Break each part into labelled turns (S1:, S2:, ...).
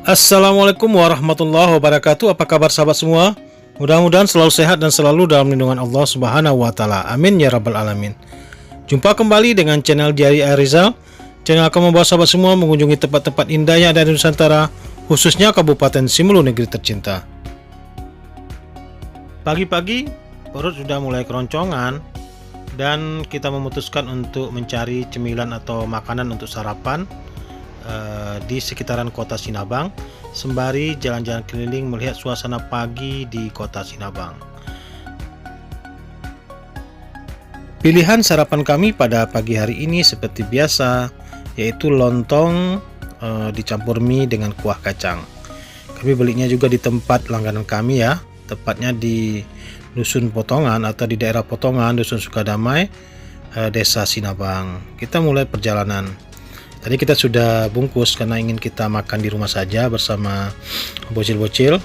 S1: Assalamualaikum warahmatullahi wabarakatuh. Apa kabar sahabat semua? Mudah-mudahan selalu sehat dan selalu dalam lindungan Allah Subhanahu wa taala. Amin ya rabbal alamin. Jumpa kembali dengan channel Diari Arizal. Channel akan membawa sahabat semua mengunjungi tempat-tempat indah yang ada di Nusantara, khususnya Kabupaten Simelu negeri tercinta. Pagi-pagi perut sudah mulai keroncongan dan kita memutuskan untuk mencari cemilan atau makanan untuk sarapan di sekitaran kota Sinabang, sembari jalan-jalan keliling melihat suasana pagi di kota Sinabang. Pilihan sarapan kami pada pagi hari ini seperti biasa, yaitu lontong dicampur mie dengan kuah kacang. Kami belinya juga di tempat langganan kami ya, tepatnya di Dusun Potongan atau di daerah Potongan, Dusun Sukadamai, Desa Sinabang. Kita mulai perjalanan. Tadi kita sudah bungkus karena ingin kita makan di rumah saja bersama bocil-bocil.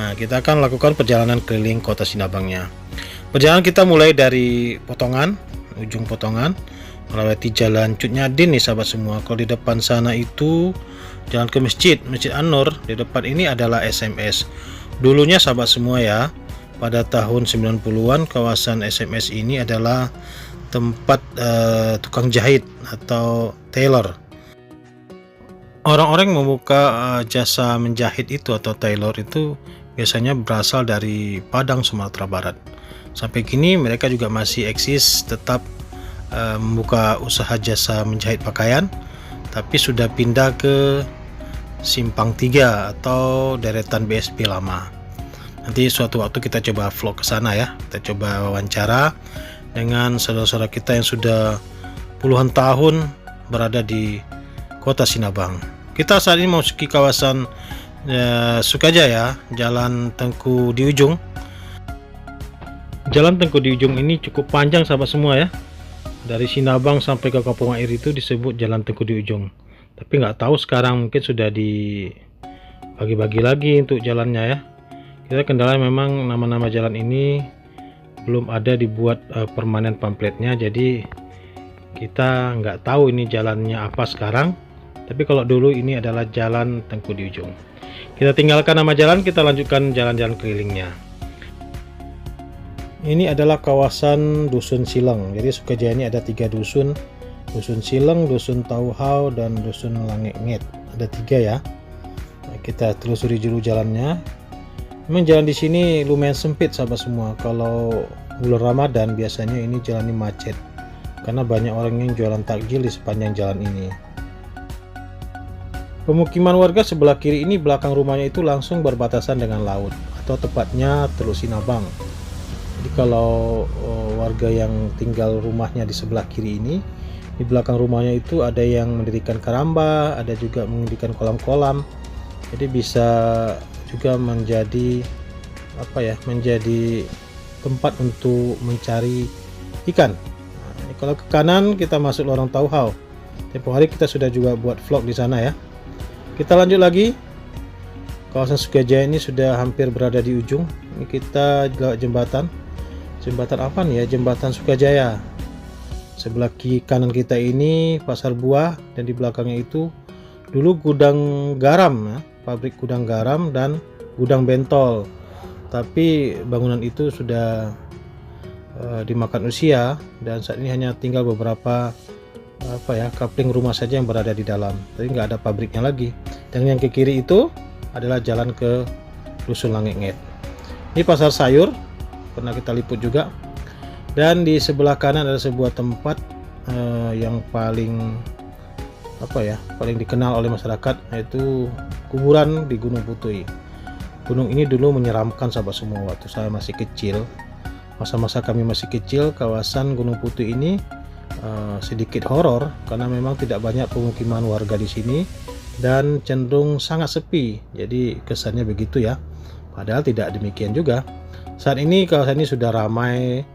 S1: Nah, kita akan lakukan perjalanan keliling kota Sinabangnya. Perjalanan kita mulai dari Potongan, ujung Potongan, melewati jalan Cut Nyadin nih sahabat semua. Kalau di depan sana itu jalan ke Masjid An-Nur, di depan ini adalah SMS. Dulunya sahabat semua ya, pada tahun 90-an kawasan SMS ini adalah tempat tukang jahit atau tailor. Orang-orang yang membuka jasa menjahit itu atau tailor itu biasanya berasal dari Padang, Sumatera Barat. Sampai kini mereka juga masih eksis tetap membuka usaha jasa menjahit pakaian, tapi sudah pindah ke Simpang 3 atau deretan BSP lama. Nanti suatu waktu kita coba vlog ke sana ya. Kita coba wawancara dengan saudara-saudara kita yang sudah puluhan tahun berada di kota Sinabang. Kita saat ini memasuki kawasan Sukajaya, Jalan Tengku di ujung. Jalan Tengku di ujung ini cukup panjang sahabat semua ya. Dari Sinabang sampai ke Kampung Air itu disebut Jalan Tengku di ujung. Tapi nggak tahu sekarang mungkin sudah dibagi-bagi lagi untuk jalannya ya. Kita kendala memang nama-nama jalan ini belum ada dibuat permanen pamfletnya, jadi kita nggak tahu ini jalannya apa sekarang. Tapi kalau dulu ini adalah Jalan Tengku di ujung. Kita tinggalkan nama jalan, kita lanjutkan jalan-jalan kelilingnya. Ini adalah kawasan Dusun Sileng. Jadi Sukajaya ini ada 3 dusun. Dusun Sileng, Dusun Tauhau, dan Dusun Langit. Ada 3 ya. Nah, kita telusuri dulu jalannya. Memang jalan di sini lumayan sempit sahabat semua. Kalau bulan Ramadan biasanya ini jalan ini macet karena banyak orang yang jualan takjil di sepanjang jalan ini. Pemukiman warga sebelah kiri ini, belakang rumahnya itu langsung berbatasan dengan laut atau tepatnya Teluk Sinabang. Jadi kalau warga yang tinggal rumahnya di sebelah kiri ini, di belakang rumahnya itu ada yang mendirikan keramba, ada juga mendirikan kolam-kolam. Jadi bisa juga menjadi menjadi tempat untuk mencari ikan. Nah, kalau ke kanan kita masuk lorong Tauhau. Tempo hari kita sudah juga buat vlog di sana ya. Kita lanjut lagi. Kawasan Sukajaya ini sudah hampir berada di ujung. Ini kita lewat jembatan. Jembatan apa nih ya? Jembatan Sukajaya. Sebelah kiri kanan kita ini pasar buah, dan di belakangnya itu dulu gudang garam ya, pabrik gudang garam dan gudang bentol. Tapi bangunan itu sudah dimakan usia dan saat ini hanya tinggal beberapa kapling rumah saja yang berada di dalam. Jadi nggak ada pabriknya lagi. Dan yang ke kiri itu adalah jalan ke Dusun Langit. Ini pasar sayur, pernah kita liput juga. Dan di sebelah kanan ada sebuah tempat yang paling dikenal oleh masyarakat, yaitu kuburan di Gunung Putui. Gunung ini dulu menyeramkan sahabat semua waktu saya masih kecil. Masa-masa kami masih kecil, kawasan Gunung Putui ini sedikit horor karena memang tidak banyak pemukiman warga di sini dan cenderung sangat sepi. Jadi kesannya begitu ya. Padahal tidak demikian juga. Saat ini kawasan ini sudah ramai,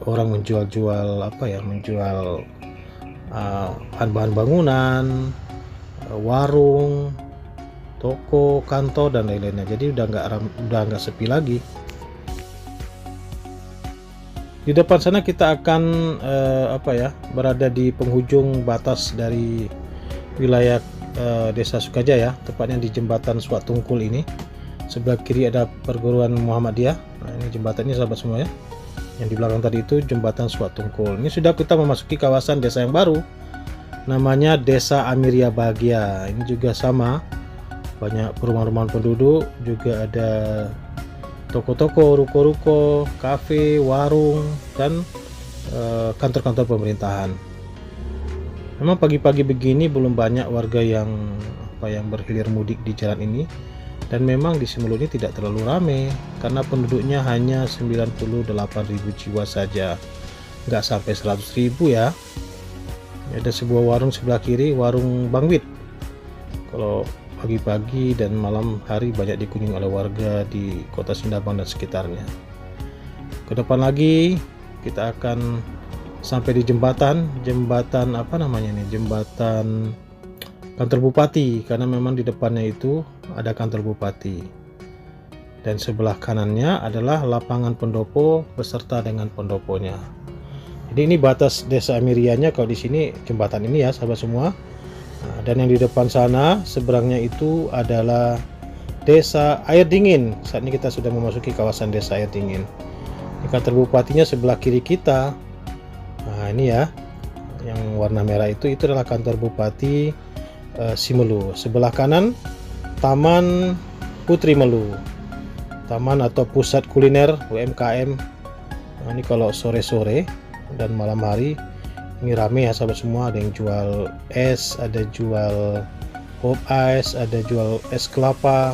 S1: orang menjual bahan-bahan bangunan, warung, toko, kantor dan lain-lainnya. Jadi udah nggak sepi lagi. Di depan sana kita akan berada di penghujung batas dari wilayah Desa Sukajaya, tepatnya di jembatan Suak Tungkul ini. Sebelah kiri ada perguruan Muhammadiyah. Nah, ini jembatannya sahabat semua ya. Yang di belakang tadi itu jembatan Suak Tungkul. Ini sudah kita memasuki kawasan desa yang baru, namanya Desa Amiria Bahagia. Ini juga sama, banyak perumahan-perumahan penduduk, juga ada toko-toko, ruko-ruko, kafe, warung, dan kantor-kantor pemerintahan. Memang pagi-pagi begini belum banyak warga yang berhilir mudik di jalan ini, dan memang di Simelu ini tidak terlalu ramai karena penduduknya hanya 98.000 jiwa saja, nggak sampai 100.000 ya. Ada sebuah warung sebelah kiri, warung Bang Wit. Kalau pagi-pagi dan malam hari banyak dikunjungi oleh warga di kota Sindabang dan sekitarnya. Ke depan lagi kita akan sampai di jembatan apa namanya nih, jembatan kantor bupati, karena memang di depannya itu ada kantor bupati, dan sebelah kanannya adalah lapangan pendopo beserta dengan pendoponya. Jadi ini batas Desa Amirianya kalau di sini jembatan ini ya sahabat semua. Nah, dan yang di depan sana seberangnya itu adalah Desa Air Dingin. Saat ini kita sudah memasuki kawasan Desa Air Dingin. Ini kantor bupatinya sebelah kiri kita. Nah ini ya, yang warna merah itu adalah kantor bupati Simelu. Sebelah kanan Taman Putri Melu, taman atau pusat kuliner UMKM. Nah, ini kalau sore-sore dan malam hari ini rame ya sahabat semua. Ada yang jual es, ada jual pop ice, ada jual es kelapa,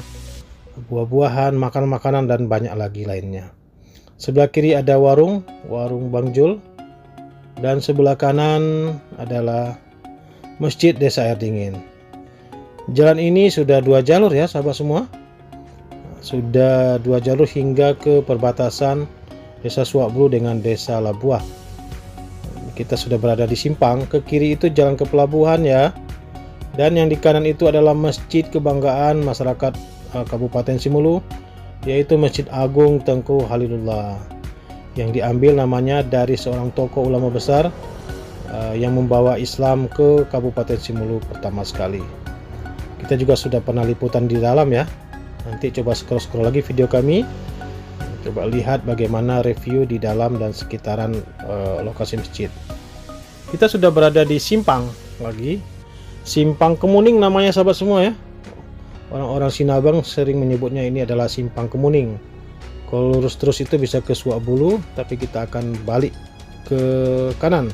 S1: buah-buahan, makanan-makanan, dan banyak lagi lainnya. Sebelah kiri ada warung Bang Jul, dan sebelah kanan adalah Masjid Desa Air Dingin. Jalan ini sudah 2 jalur ya sahabat semua. Sudah 2 jalur hingga ke perbatasan Desa Suak Bulu dengan Desa Labuah. Kita sudah berada di simpang. Ke kiri itu jalan ke pelabuhan ya. Dan yang di kanan itu adalah Masjid Kebanggaan Masyarakat Kabupaten Simelu, yaitu Masjid Agung Tengku Halilullah, yang diambil namanya dari seorang tokoh ulama besar yang membawa Islam ke Kabupaten Simelu pertama sekali. Kita juga sudah pernah liputan di dalam ya. Nanti coba scroll lagi video kami, coba lihat bagaimana review di dalam dan sekitaran lokasi masjid. Kita sudah berada di simpang lagi, Simpang Kemuning namanya sahabat semua ya. Orang-orang Sinabang sering menyebutnya ini adalah Simpang Kemuning. Kalau lurus terus itu bisa ke Suak Bulu, tapi kita akan balik ke kanan.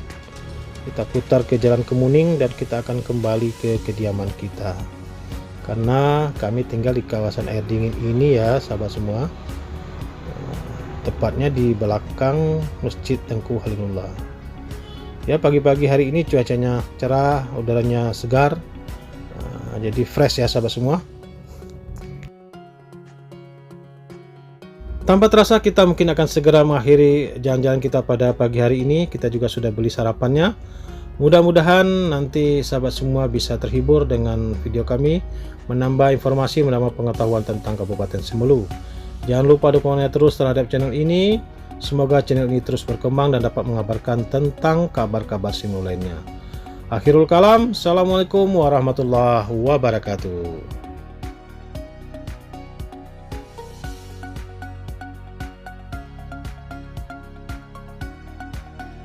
S1: Kita putar ke Jalan Kemuning dan kita akan kembali ke kediaman kita. Karena kami tinggal di kawasan Air Dingin ini ya sahabat semua. Tepatnya di belakang Masjid Tengku Halilullah. Ya, pagi-pagi hari ini cuacanya cerah, udaranya segar. Jadi fresh ya sahabat semua. Tanpa terasa kita mungkin akan segera mengakhiri jalan-jalan kita pada pagi hari ini. Kita juga sudah beli sarapannya. Mudah-mudahan nanti sahabat semua bisa terhibur dengan video kami, menambah informasi, menambah pengetahuan tentang Kabupaten Simelu. Jangan lupa dukungannya terus terhadap channel ini. Semoga channel ini terus berkembang dan dapat mengabarkan tentang kabar-kabar Simelu lainnya. Akhirul kalam, Assalamualaikum warahmatullahi wabarakatuh.